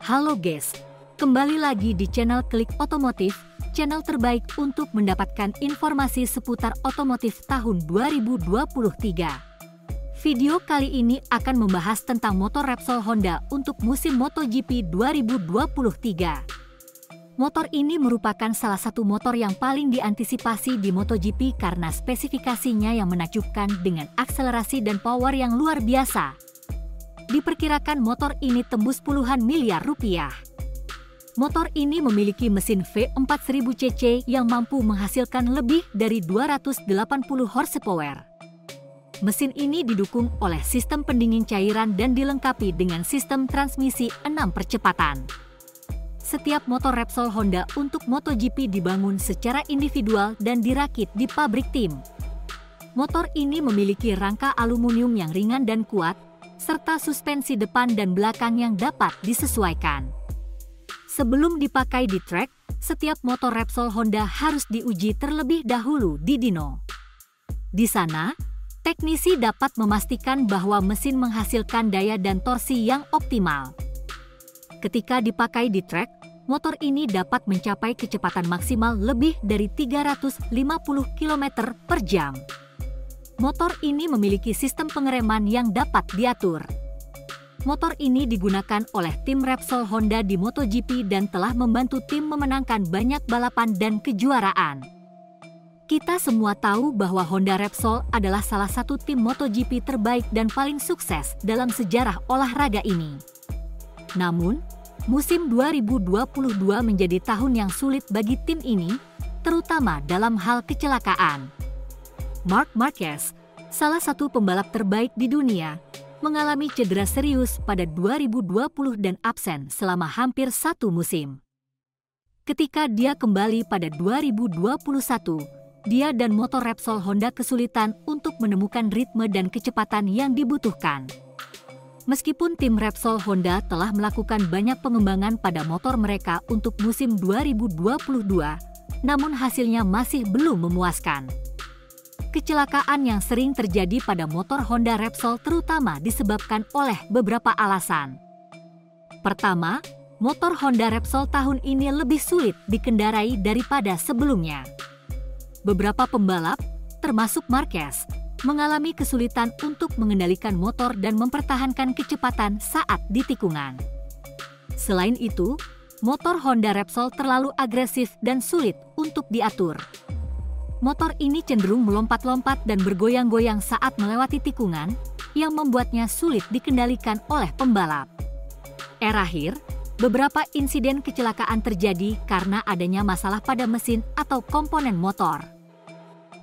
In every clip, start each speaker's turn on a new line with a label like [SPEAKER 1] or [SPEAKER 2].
[SPEAKER 1] Halo guys, kembali lagi di channel Klik Otomotif, channel terbaik untuk mendapatkan informasi seputar otomotif tahun 2023. Video kali ini akan membahas tentang motor Repsol Honda untuk musim MotoGP 2023. Motor ini merupakan salah satu motor yang paling diantisipasi di MotoGP karena spesifikasinya yang menakjubkan dengan akselerasi dan power yang luar biasa. Diperkirakan motor ini tembus puluhan miliar rupiah. Motor ini memiliki mesin V4000 cc yang mampu menghasilkan lebih dari 280 horsepower. Mesin ini didukung oleh sistem pendingin cairan dan dilengkapi dengan sistem transmisi 6 percepatan. Setiap motor Repsol Honda untuk MotoGP dibangun secara individual dan dirakit di pabrik tim. Motor ini memiliki rangka aluminium yang ringan dan kuat, serta suspensi depan dan belakang yang dapat disesuaikan. Sebelum dipakai di trek, setiap motor Repsol Honda harus diuji terlebih dahulu di dyno. Di sana, teknisi dapat memastikan bahwa mesin menghasilkan daya dan torsi yang optimal. Ketika dipakai di trek, motor ini dapat mencapai kecepatan maksimal lebih dari 350 km per jam. Motor ini memiliki sistem pengereman yang dapat diatur. Motor ini digunakan oleh tim Repsol Honda di MotoGP dan telah membantu tim memenangkan banyak balapan dan kejuaraan. Kita semua tahu bahwa Honda Repsol adalah salah satu tim MotoGP terbaik dan paling sukses dalam sejarah olahraga ini. Namun, musim 2022 menjadi tahun yang sulit bagi tim ini, terutama dalam hal kecelakaan. Marc Marquez, salah satu pembalap terbaik di dunia, mengalami cedera serius pada 2020 dan absen selama hampir satu musim. Ketika dia kembali pada 2021, dia dan motor Repsol Honda kesulitan untuk menemukan ritme dan kecepatan yang dibutuhkan. Meskipun tim Repsol Honda telah melakukan banyak pengembangan pada motor mereka untuk musim 2022, namun hasilnya masih belum memuaskan. Kecelakaan yang sering terjadi pada motor Honda Repsol terutama disebabkan oleh beberapa alasan. Pertama, motor Honda Repsol tahun ini lebih sulit dikendarai daripada sebelumnya. Beberapa pembalap, termasuk Marquez, mengalami kesulitan untuk mengendalikan motor dan mempertahankan kecepatan saat di tikungan. Selain itu, motor Honda Repsol terlalu agresif dan sulit untuk diatur. Motor ini cenderung melompat-lompat dan bergoyang-goyang saat melewati tikungan, yang membuatnya sulit dikendalikan oleh pembalap. Terakhir, beberapa insiden kecelakaan terjadi karena adanya masalah pada mesin atau komponen motor.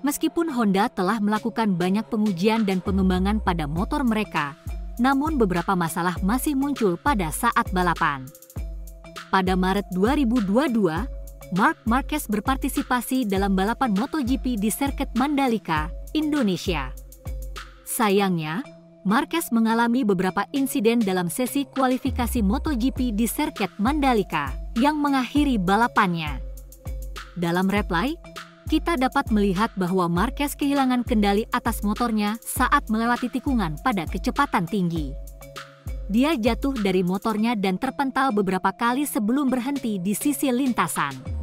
[SPEAKER 1] Meskipun Honda telah melakukan banyak pengujian dan pengembangan pada motor mereka, namun beberapa masalah masih muncul pada saat balapan. Pada Maret 2022, Marc Marquez berpartisipasi dalam balapan MotoGP di sirkuit Mandalika, Indonesia. Sayangnya, Marquez mengalami beberapa insiden dalam sesi kualifikasi MotoGP di sirkuit Mandalika yang mengakhiri balapannya. Dalam replay, kita dapat melihat bahwa Marquez kehilangan kendali atas motornya saat melewati tikungan pada kecepatan tinggi. Dia jatuh dari motornya dan terpental beberapa kali sebelum berhenti di sisi lintasan.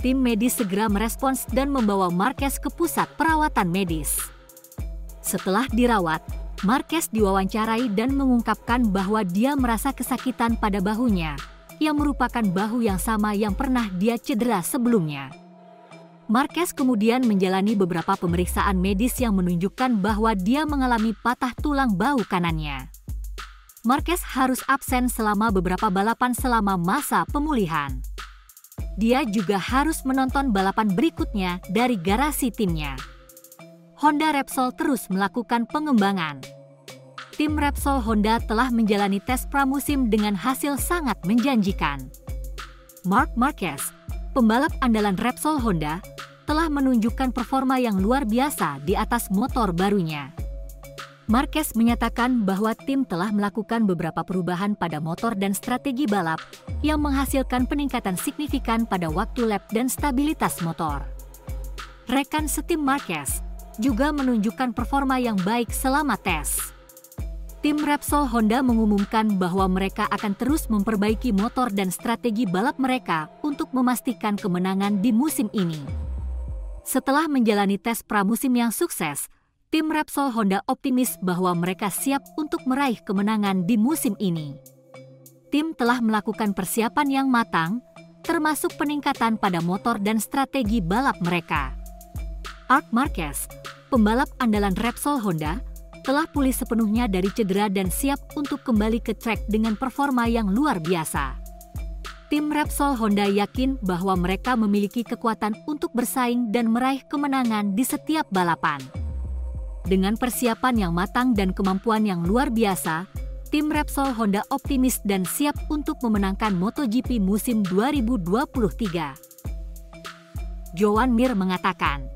[SPEAKER 1] Tim medis segera merespons dan membawa Marquez ke pusat perawatan medis. Setelah dirawat, Marquez diwawancarai dan mengungkapkan bahwa dia merasa kesakitan pada bahunya, yang merupakan bahu yang sama yang pernah dia cedera sebelumnya. Marquez kemudian menjalani beberapa pemeriksaan medis yang menunjukkan bahwa dia mengalami patah tulang bahu kanannya. Marquez harus absen selama beberapa balapan selama masa pemulihan. Dia juga harus menonton balapan berikutnya dari garasi timnya. Honda Repsol terus melakukan pengembangan. Tim Repsol Honda telah menjalani tes pramusim dengan hasil sangat menjanjikan. Marc Marquez, pembalap andalan Repsol Honda, telah menunjukkan performa yang luar biasa di atas motor barunya. Marquez menyatakan bahwa tim telah melakukan beberapa perubahan pada motor dan strategi balap yang menghasilkan peningkatan signifikan pada waktu lap dan stabilitas motor. Rekan setim Marquez juga menunjukkan performa yang baik selama tes. Tim Repsol Honda mengumumkan bahwa mereka akan terus memperbaiki motor dan strategi balap mereka untuk memastikan kemenangan di musim ini. Setelah menjalani tes pramusim yang sukses, tim Repsol Honda optimis bahwa mereka siap untuk meraih kemenangan di musim ini. Tim telah melakukan persiapan yang matang, termasuk peningkatan pada motor dan strategi balap mereka. Marc Marquez, pembalap andalan Repsol Honda, telah pulih sepenuhnya dari cedera dan siap untuk kembali ke trek dengan performa yang luar biasa. Tim Repsol Honda yakin bahwa mereka memiliki kekuatan untuk bersaing dan meraih kemenangan di setiap balapan. Dengan persiapan yang matang dan kemampuan yang luar biasa, tim Repsol Honda optimis dan siap untuk memenangkan MotoGP musim 2023. Joan Mir mengatakan,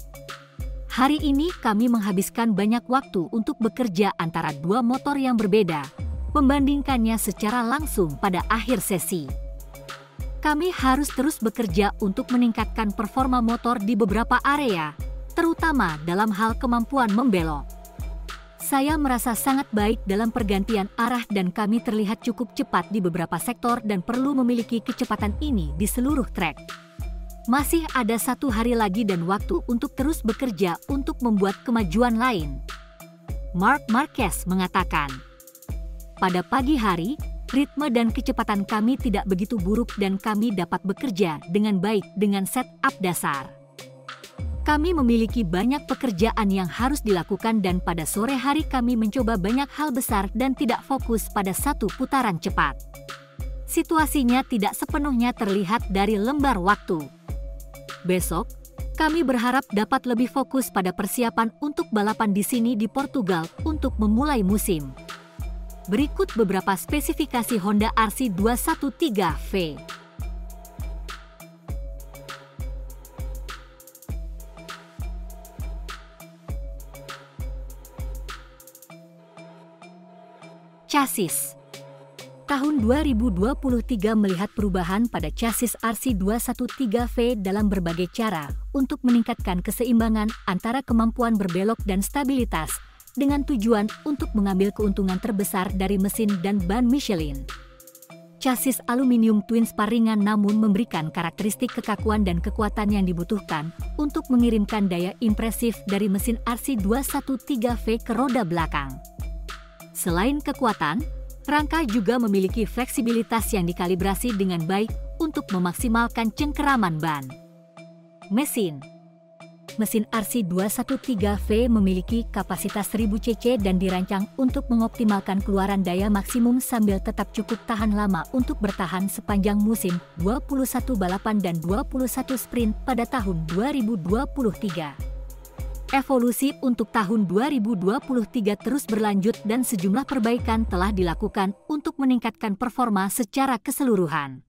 [SPEAKER 1] "Hari ini kami menghabiskan banyak waktu untuk bekerja antara dua motor yang berbeda, membandingkannya secara langsung pada akhir sesi. Kami harus terus bekerja untuk meningkatkan performa motor di beberapa area, terutama dalam hal kemampuan membelok. Saya merasa sangat baik dalam pergantian arah dan kami terlihat cukup cepat di beberapa sektor dan perlu memiliki kecepatan ini di seluruh trek. Masih ada 1 hari lagi dan waktu untuk terus bekerja untuk membuat kemajuan lain." Marc Marquez mengatakan, "Pada pagi hari, ritme dan kecepatan kami tidak begitu buruk dan kami dapat bekerja dengan baik dengan setup dasar. Kami memiliki banyak pekerjaan yang harus dilakukan dan pada sore hari kami mencoba banyak hal besar dan tidak fokus pada satu putaran cepat. Situasinya tidak sepenuhnya terlihat dari lembar waktu. Besok, kami berharap dapat lebih fokus pada persiapan untuk balapan di sini di Portugal untuk memulai musim." Berikut beberapa spesifikasi Honda RC213V. Chassis. Tahun 2023 melihat perubahan pada chassis RC213V dalam berbagai cara untuk meningkatkan keseimbangan antara kemampuan berbelok dan stabilitas dengan tujuan untuk mengambil keuntungan terbesar dari mesin dan ban Michelin. Chassis aluminium twin spar ringan namun memberikan karakteristik kekakuan dan kekuatan yang dibutuhkan untuk mengirimkan daya impresif dari mesin RC213V ke roda belakang. Selain kekuatan, rangka juga memiliki fleksibilitas yang dikalibrasi dengan baik untuk memaksimalkan cengkeraman ban. Mesin RC213V memiliki kapasitas 1000 cc dan dirancang untuk mengoptimalkan keluaran daya maksimum sambil tetap cukup tahan lama untuk bertahan sepanjang musim 21 balapan dan 21 sprint pada tahun 2023. Evolusi untuk tahun 2023 terus berlanjut dan sejumlah perbaikan telah dilakukan untuk meningkatkan performa secara keseluruhan.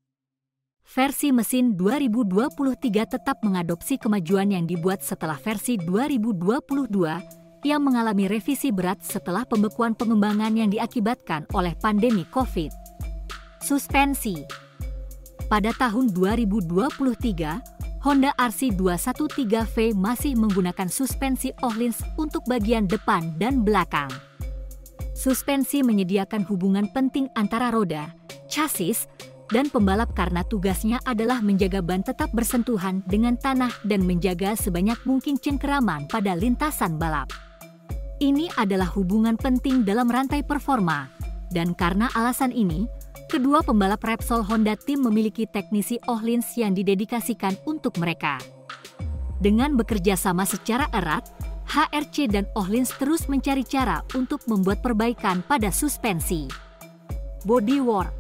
[SPEAKER 1] Versi mesin 2023 tetap mengadopsi kemajuan yang dibuat setelah versi 2022 yang mengalami revisi berat setelah pembekuan pengembangan yang diakibatkan oleh pandemi COVID. Suspensi. Pada tahun 2023, Honda RC213V masih menggunakan suspensi Öhlins untuk bagian depan dan belakang. Suspensi menyediakan hubungan penting antara roda, chassis, dan pembalap karena tugasnya adalah menjaga ban tetap bersentuhan dengan tanah dan menjaga sebanyak mungkin cengkeraman pada lintasan balap. Ini adalah hubungan penting dalam rantai performa, dan karena alasan ini, kedua pembalap Repsol Honda Team memiliki teknisi Öhlins yang didedikasikan untuk mereka. Dengan bekerja sama secara erat, HRC dan Öhlins terus mencari cara untuk membuat perbaikan pada suspensi. Bodywork.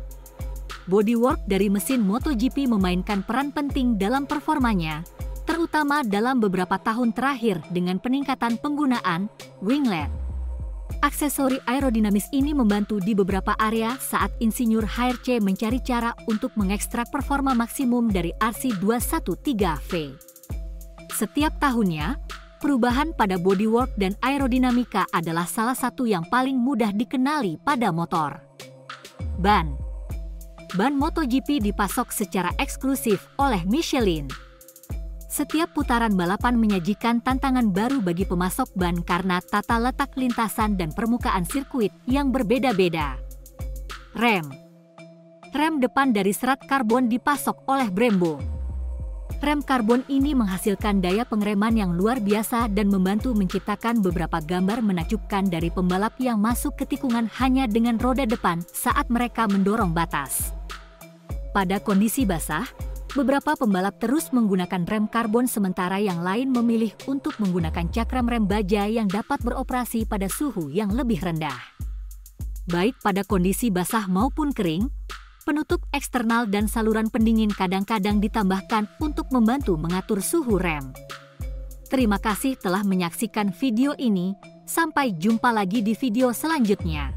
[SPEAKER 1] Bodywork dari mesin MotoGP memainkan peran penting dalam performanya, terutama dalam beberapa tahun terakhir dengan peningkatan penggunaan winglet. Aksesori aerodinamis ini membantu di beberapa area saat insinyur HRC mencari cara untuk mengekstrak performa maksimum dari RC213V. Setiap tahunnya, perubahan pada bodywork dan aerodinamika adalah salah satu yang paling mudah dikenali pada motor. Ban. Ban MotoGP dipasok secara eksklusif oleh Michelin. Setiap putaran balapan menyajikan tantangan baru bagi pemasok ban karena tata letak lintasan dan permukaan sirkuit yang berbeda-beda. Rem depan dari serat karbon dipasok oleh Brembo. Rem karbon ini menghasilkan daya pengereman yang luar biasa dan membantu menciptakan beberapa gambar menakjubkan dari pembalap yang masuk ke tikungan hanya dengan roda depan saat mereka mendorong batas. Pada kondisi basah, beberapa pembalap terus menggunakan rem karbon sementara yang lain memilih untuk menggunakan cakram rem baja yang dapat beroperasi pada suhu yang lebih rendah. Baik pada kondisi basah maupun kering, penutup eksternal dan saluran pendingin kadang-kadang ditambahkan untuk membantu mengatur suhu rem. Terima kasih telah menyaksikan video ini, sampai jumpa lagi di video selanjutnya.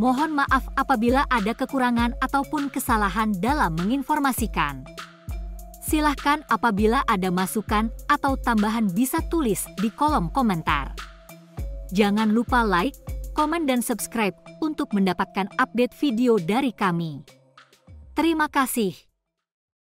[SPEAKER 1] Mohon maaf apabila ada kekurangan ataupun kesalahan dalam menginformasikan. Silahkan apabila ada masukan atau tambahan bisa tulis di kolom komentar. Jangan lupa like, komen dan subscribe untuk mendapatkan update video dari kami. Terima kasih.